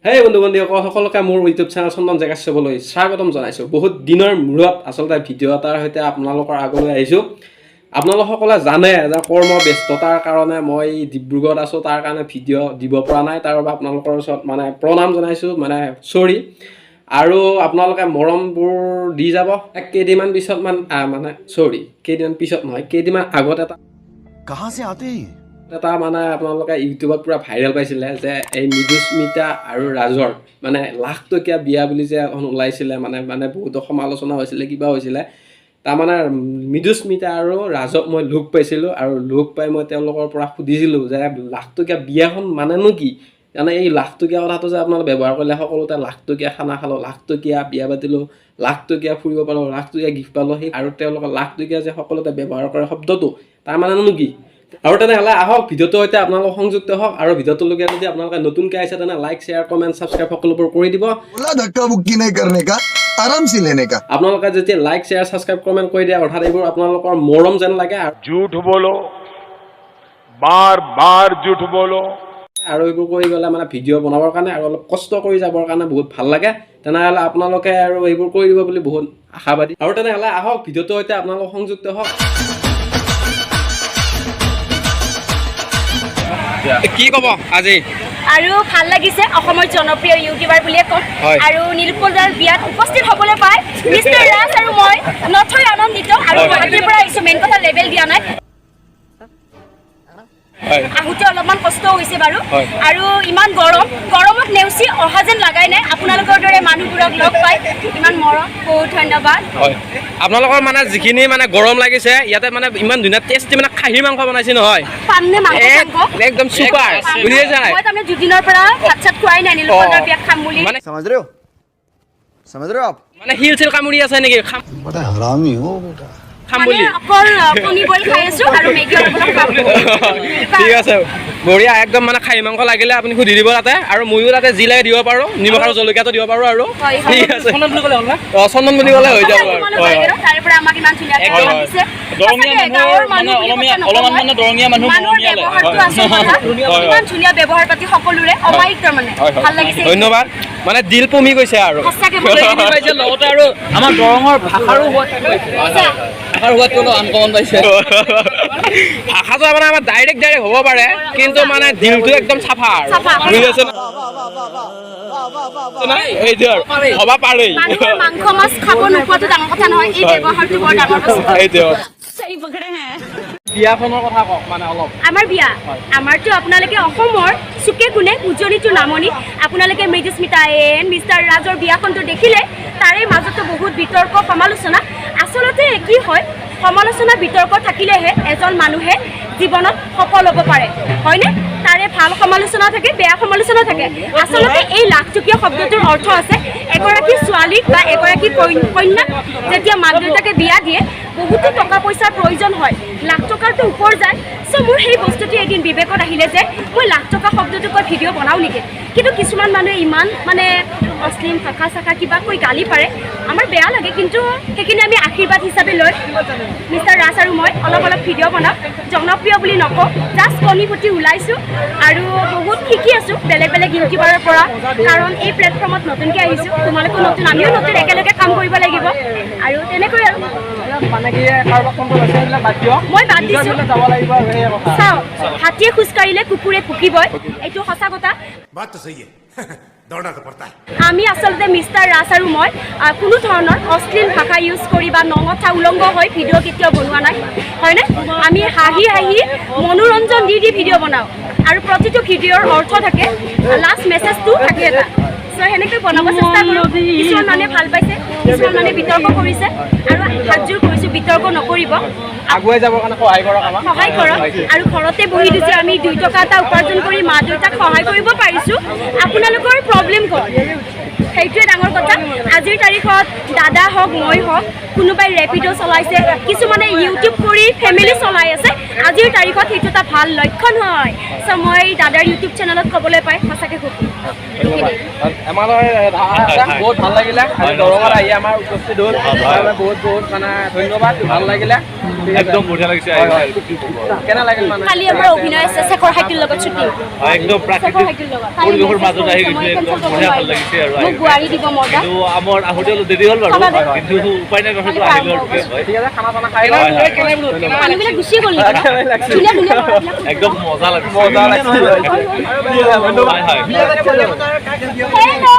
Hey বন্ধু-বান্ধৱীসকল সকলোকে মোৰ YouTube channel চন্দন কাশ্যপলৈ স্বাগতম জনাইছোঁ। বহুত দিনৰ মূৰত আচলতে ভিডিঅ' এটাৰ সৈতে আপোনালোকৰ আগলৈ আহিছোঁ। আপোনালোকসকলে জানে যে কৰ্ম ব্যস্ততাৰ কাৰণে মই ডিব্ৰুগড়ত আছোঁ, তাৰ কাৰণে ভিডিঅ' দিব পৰা নাই। তাৰ বাবে আপোনালোকৰ ওচৰত মানে প্ৰণাম জনাইছোঁ, মানে চৰি। আৰু আপোনালোকে মৰমবোৰ দি যাব। কেইদিনমান পিছত মানে চৰি, কেইদিনমান পিছত নহয়, কেইদিনমান আগত এটা মানে আপোনালোকে ইউটিউবত পুৰা ভাইৰেল পাইছিলে যে এই মিদুস্মিতা আৰু ৰাজৰ মানে লাখ টকীয়া বিয়া বুলি যে এখন ওলাইছিলে, মানে বহুতো সমালোচনা হৈছিলে, কিবা হৈছিলে। তাৰমানে মিদুস্মিতা আৰু ৰাজক মই লগ পাইছিলোঁ, আৰু লগ পাই মই তেওঁলোকৰ পৰা সুধিছিলোঁ যে লাখ টকীয়া বিয়াখন মানেনো কি। মানে এই লাখ টকীয়া কথাটো যে আপোনালোকে ব্যৱহাৰ কৰিলে, সকলোতে লাখ টকীয়া খানা খালোঁ, লাখ টকীয়া বিয়া পাতিলোঁ, লাখ টকীয়া ফুৰিব পালোঁ, লাখ টকীয়া গিফ্ট পালোঁ, সেই আৰু তেওঁলোকে লাখ টকীয়া যে সকলোতে ব্যৱহাৰ কৰে শব্দটো, তাৰ মানেনো কি। আৰু তেনেহ'লে আহক ভিডিঅ'টো সৈতে আপোনালোক সংযুক্ত হওক। আৰু ভিডিঅ'টোলৈকে যদি আপোনালোকে নতুনকৈ আহিছে তেনে লাইক, শ্বেয়াৰ, কমেণ্ট, ছাবস্ক্ৰাইব সকলোবোৰ কৰি দিব। আপোনালোকে যেতিয়া লাইক, শ্বেয়াৰ, ছাবস্ক্ৰাইব, কমেণ্ট কৰি দিয়ে, অৰ্থাৎ এইবোৰ আপোনালোকৰ মৰম যেন লাগে। झूठ बोलो, बार बार झूठ बोलो। আৰু এইবোৰ কৰি গ'লে মানে ভিডিঅ' বনাবৰ কাৰণে আৰু অলপ কষ্ট কৰি যাবৰ কাৰণে বহুত ভাল লাগে। তেনেহ'লে আপোনালোকে আৰু এইবোৰ কৰি দিব বুলি বহুত আশাবাদী। আৰু তেনেহ'লে আহক ভিডিঅ'টোৰ সৈতে আপোনালোক সংযুক্ত হওক। কি ক'ব আজি? আৰু ভাল লাগিছে, অসমৰ জনপ্ৰিয় ইউটিউবাৰ বুলিয়ে ক'ম। আৰু নীলপদাৰ বিয়াত উপস্থিত হ'বলৈ পাই মিষ্টাৰ ৰাজ আৰু মই নথৈ আনন্দিত। আৰু গুৱাহাটীৰ পৰা আহিছোঁ, মেইন কথা লেবেল দিয়া নাই, আহোঁতে অলপমান কষ্ট হৈছে বাৰু। আৰু ইমান গৰমত নেওচি অহা যেন লাগাই নাই। আপোনালোকৰ দৰে মানুহবোৰক লগ পাই ইমান মৰম, বহুত ধন্যবাদ। আপোনালোকৰ মানে যিখিনি মানে গৰম লাগিছে, ইয়াতে মানে ইমান ধুনীয়া টেষ্টি মানে খাহী মাংস বনাইছে নহয়, পামনে মাংস একদম চুপাৰ। বুজিছে নাই, মই তাৰমানে দুদিনৰ পৰা ভাত চাত খোৱাই নাই, নীলপদাৰ বিয়াত খাম বুলি। समझ रहे हो आप? মানে হিল চিল কামুৰি আছে নেকি? बड़ा हरामी हो बेटा। মানে অকল কণী বইল খাই আছোঁ আৰু মেগী অলপ খাম। ঠিক আছে, বঢ়িয়া। একদম মানে খাহী মাংস লাগিলে আপুনি সুধি দিব তাতে, আৰু ময়ো তাতে যি লাগে দিব পাৰোঁ, নিমখ আৰু জলকীয়াটো দিব পাৰোঁ। আৰু ঠিক আছে, চন্দন বুলি ক'লে হৈ যাব। তাৰে পৰা আমাক ইমান ধুনীয়াকৈ দিছে। ইমান ধুনীয়া ব্যৱহাৰ পাতি সকলোৰে অমায়িক, তাৰমানে ভাল লাগিছে, ধন্যবাদ। মানে দিল পমি গৈছে আৰু সঁচাকৈ লগতে আৰু আমাৰ দৰঙৰ ভাষাৰো আনকমন পাইছে। ভাষাটো মানে আমাৰ ডাইৰেক্ট হ'ব পাৰে, কিন্তু মানে দিলটো একদম চাফা আৰু বুজিছে এইটো আৰু হ'ব পাৰি। মাংস মাছ খাব নোপোৱাটো ডাঙৰ কথা নহয়, এই ব্যৱহাৰটো বৰ ডাঙৰ বস্তু। বিয়াখনৰ কথা কওক মানে অলপ। আমাৰ বিয়া, আমাৰতো আপোনালোকে অসমৰ চুকে কোণে উজনিটো নামনি আপোনালোকে মৃদুস্মিতা এন মিষ্টাৰ ৰাজৰ বিয়াখনটো দেখিলে। তাৰে মাজতো বহুত বিতৰ্ক সমালোচনা। আচলতে কি হয়, সমালোচনা বিতৰ্ক থাকিলেহে এজন মানুহে জীৱনত সফল হ'ব পাৰে, হয়নে? তাৰে ভাল সমালোচনা থাকে, বেয়া সমালোচনা থাকে। আচলতে এই লাখ টকীয়া শব্দটোৰ অৰ্থ আছে এগৰাকী ছোৱালীক বা এগৰাকী কন্যাক যেতিয়া মাক দেউতাকে বিয়া দিয়ে, বহুতো টকা পইচাৰ প্ৰয়োজন হয়, লাখ টকাৰটো ওপৰ যায়। চ' মোৰ সেই বস্তুটো এদিন বিবেকত আহিলে যে মই লাখ টকা শব্দটো কৈ ভিডিঅ' বনাওঁ নেকি। কিন্তু কিছুমান মানুহে ইমান মানে অশ্লীল ভাষা চাষা কিবা কৈ গালি পাৰে, আমাৰ বেয়া লাগে। কিন্তু সেইখিনি আমি আশীৰ্বাদ হিচাপে লৈ মিষ্টাৰ ৰাজ আৰু মই অলপ ভিডিঅ' বনাওঁ। জনপ্ৰিয় বুলি নকওঁ, জাষ্ট কণী ফুটি ওলাইছোঁ আৰু বহুত শিকি আছোঁ বেলেগ ইউটিউবাৰৰ পৰা। কাৰণ এই প্লেটফৰ্মত নতুনকৈ আহিছোঁ, তোমালোকো নতুন, আমিও নতুন, একেলগে কাম কৰিব লাগিব। আৰু তেনেকৈ আৰু মই বাদ দিছোঁ। চাওঁ, হাতীয়ে খোজকাঢ়িলে কুকুৰে ভুকিবই, এইটো সঁচা কথা। আমি আচলতে মিষ্টাৰ ৰাজ আৰু মই কোনো ধৰণৰ অশ্লীল ভাষা ইউজ কৰি বা নঙঠা উলংগ হৈ ভিডিঅ' কেতিয়াও বনোৱা নাই, হয়নে? আমি হাঁহি মনোৰঞ্জন দি ভিডিঅ' বনাওঁ, আৰু প্ৰতিটো ভিডিঅ'ৰ অৰ্থ থাকে, লাষ্ট মেছেজটো থাকে এটা। চ' সেনেকৈ বনাব চেষ্টা কৰোঁ। কিছুমান মানুহে ভাল পাইছে, কিছুমান মানুহে বিতৰ্ক কৰিছে, আৰু হাতযোৰ কৰিছোঁ বিতৰ্ক নকৰিব, আগুৱাই যাবৰ কাৰণে সহায় কৰক। আৰু ঘৰতে বহি দিছে আমি 2 টকা এটা উপাৰ্জন কৰি মা দেউতাক সহায় কৰিব পাৰিছোঁ। আপোনালোকৰ প্ৰব্লেম ক'ত? সেইটোৱে ডাঙৰ কথা। আজিৰ তাৰিখত দাদা হওক মই হওক কোনোবাই ৰেপিড' চলাইছে কিছুমানে ইউটিউব কৰি ফেমিলি চলাই আছে আজিৰ তাৰিখত সেইটো এটা ভাল লক্ষণ হয় চ' মই দাদাৰ ইউটিউব চেনেলত ক'বলৈ পাই সঁচাকৈ সুখী আমাৰ বহুত ভাল লাগিলে আজি দৰঙত আহি আমাৰ উপস্থিত হ'ল বহুত বহুত মানে ধন্যবাদ ভাল লাগিলে একদম বঢ়িয়া লাগিছে কেনে লাগিল মানে কালি আমাৰ অভিনয় আছে শেখৰ হাইটিৰ লগত শ্বুটিং একদম প্ৰাকৃতিক পৰিৱেশৰ মাজত আহি গৈছে একদম বঢ়িয়া ভাল লাগিছে আৰু মোক বোৱাৰী দিব মজা কিন্তু আমাৰ আহোঁতে অলপ দেৰি হ'ল বাৰু কিন্তু উপায় নাই কথাটো আহিলো আৰু ঠিক আছে খানা চানা খাই মানুহবিলাক গুচি গ'ল নেকি ধুনীয়া ধুনীয়া ল'ৰাবিলাক একদম মজা লাগিছে মজা লাগিছে হয় হয় Hello.